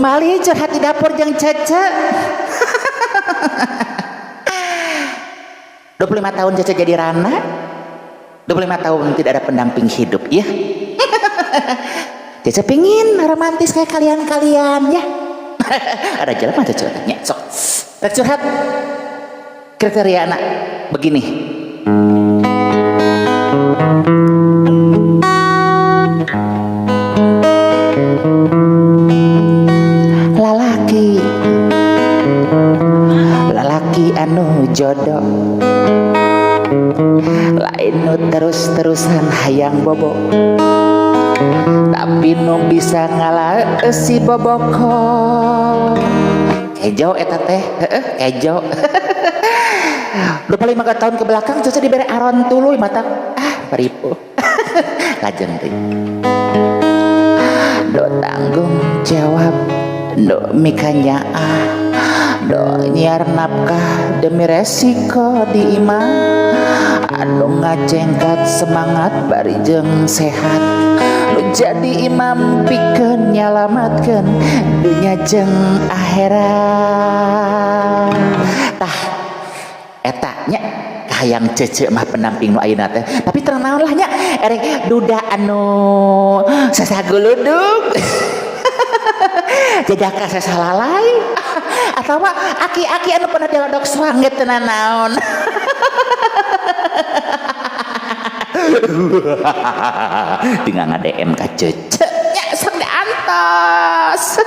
Kembali curhat di dapur jeung Cece. 25 tahun Cece jadi Rana. 25 tahun tidak ada pendamping hidup ya. Cece pingin romantis kayak kalian-kalian ya. Ada jalan mah curhatnya. Sok. Rek curhat. Kriteria anak begini. Lalaki anu jodoh, lain nu terus-terusan hayang bobo, tapi nu bisa ngalah si boboko. Kejo eta teh, kejo. 25 tahun ke belakang Cece diberi aron tuluy mata paripu. Lajeng deui. Do tanggung jawab, do mikanya do nyiar nafkah demi resiko di imah, anu ngajengkat semangat bari jeung sehat, nu jadi imam pikeun nyalamatkeun dunya jeung akhirat. Tah eta nya hayang Cece mah pendamping nu ayeuna teh, tapi terang naon lah nya erek duda anu sasaguludug. Jajaka sasalalai atau aki-aki anu pernah dialodok swangget tenan naon. Tinggal nge-DM ka Cece nya sok diantos.